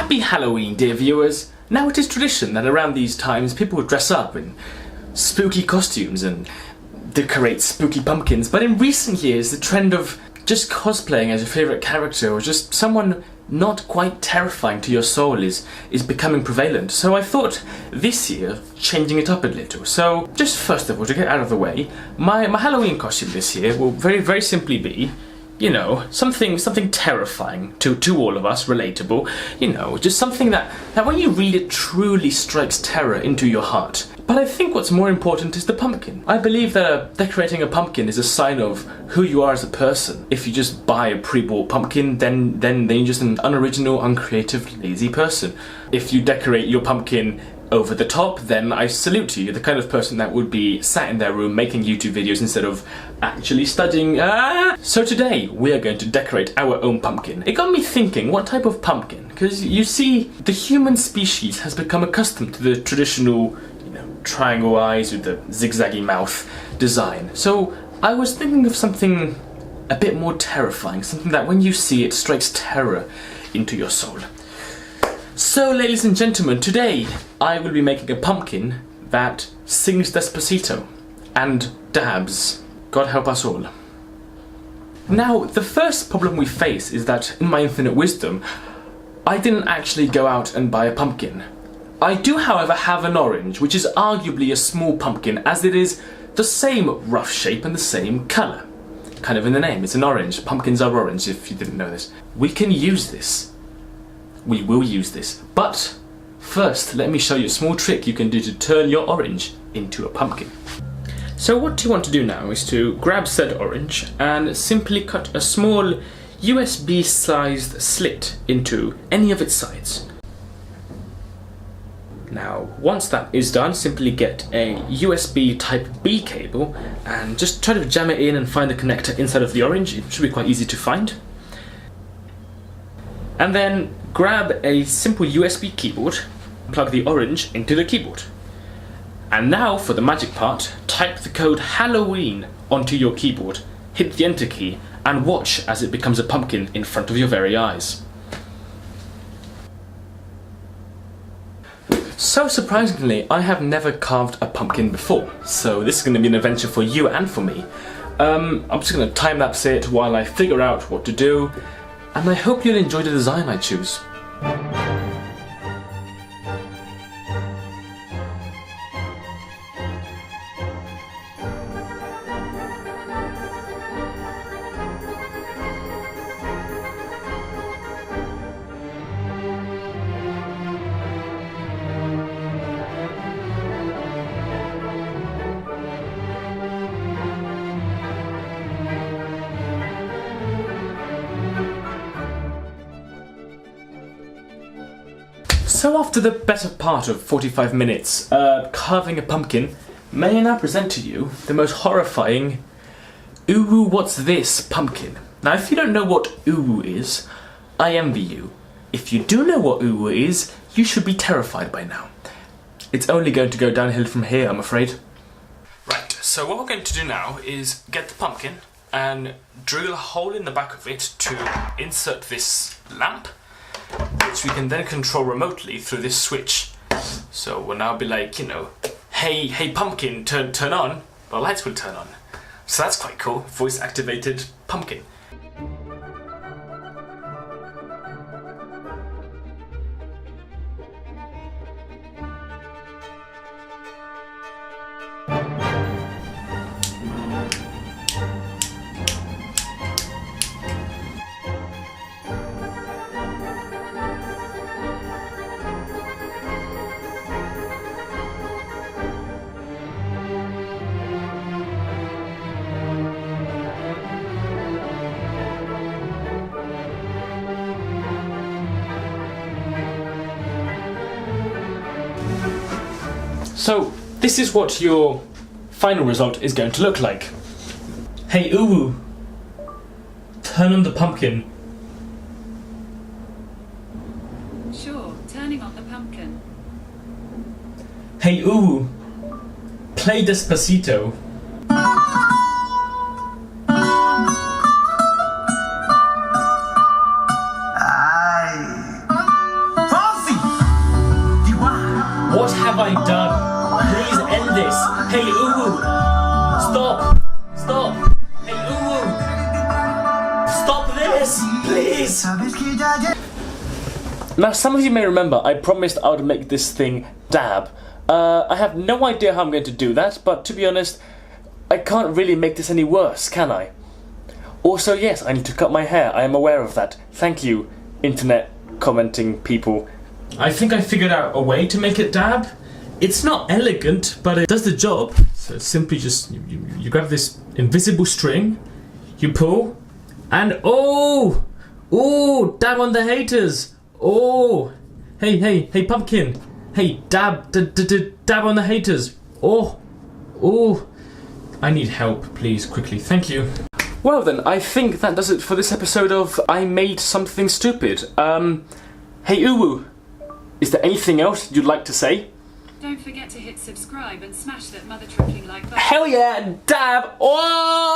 Happy Halloween, dear viewers! Now it is tradition that around these times people dress up in spooky costumes and decorate spooky pumpkins, but in recent years the trend of just cosplaying as your favourite character or just someone not quite terrifying to your soul is becoming prevalent. So I thought this year changing it up a little. So just first of all, to get out of the way, my Halloween costume this year will very simply be, you know, something terrifying to all of us, relatable, you know, just something that when you read it truly strikes terror into your heart. But I think what's more important is the pumpkin. I believe that decorating a pumpkin is a sign of who you are as a person. If you just buy a pre-bought pumpkin, then you're just an unoriginal, uncreative, lazy person. If you decorate your pumpkin over the top, then I salute you. You're the kind of person that would be sat in their room making YouTube videos instead of actually studying. So today we are going to decorate our own pumpkin. It got me thinking, what type of pumpkin? Because you see, the human species has become accustomed to the traditional, you know, triangle eyes with the zigzaggy mouth design. So I was thinking of something a bit more terrifying, something that when you see it strikes terror into your soul. So, ladies and gentlemen, today I will be making a pumpkin that sings Despacito and dabs. God help us all. Now, the first problem we face is that, in my infinite wisdom, I didn't actually go out and buy a pumpkin. I do, however, have an orange, which is arguably a small pumpkin, as it is the same rough shape and the same colour. Kind of in the name, it's an orange. Pumpkins are orange, if you didn't know this. We can use this. We will use this, but first let me show you a small trick you can do to turn your orange into a pumpkin. So what you want to do now is to grab said orange and simply cut a small USB sized slit into any of its sides. Now once that is done, simply get a USB type B cable and just try to jam it in and find the connector inside of the orange. It should be quite easy to find. And then grab a simple USB keyboard, plug the orange into the keyboard. And now for the magic part, type the code Halloween onto your keyboard, hit the enter key, and watch as it becomes a pumpkin in front of your very eyes. So surprisingly, I have never carved a pumpkin before, so this is going to be an adventure for you and for me. I'm just going to time-lapse it while I figure out what to do, and I hope you'll enjoy the design I choose. So after the better part of 45 minutes carving a pumpkin, may I now present to you the most horrifying ooh what's this pumpkin. Now if you don't know what ooh is, I envy you. If you do know what ooh is, you should be terrified by now. It's only going to go downhill from here, I'm afraid. Right, so what we're going to do now is get the pumpkin and drill a hole in the back of it to insert this lamp, which we can then control remotely through this switch. So we'll now be like, you know, hey pumpkin, turn on, the lights will turn on. So that's quite cool, voice activated pumpkin. So this is what your final result is going to look like. Hey Uwu, turn on the pumpkin. Sure, turning on the pumpkin. Hey Uwu, play Despacito. Ay. Hey ooh! Stop! Stop! Hey ooh! Stop this! Please! Now some of you may remember I promised I would make this thing dab. I have no idea how I'm going to do that, but to be honest, I can't really make this any worse, can I? Also, yes, I need to cut my hair. I am aware of that. Thank you, internet commenting people. I think I figured out a way to make it dab. It's not elegant, but it does the job. So it's simply just, you grab this invisible string, you pull, and oh! Oh! Dab on the haters! Oh! Hey, pumpkin! Hey, dab on the haters! Oh! Oh! I need help, please, quickly. Thank you. Well then, I think that does it for this episode of I Made Something Stupid. Hey Uwu, is there anything else you'd like to say? Don't forget to hit subscribe and smash that mother trucking like button. Hell yeah, dab! Oh!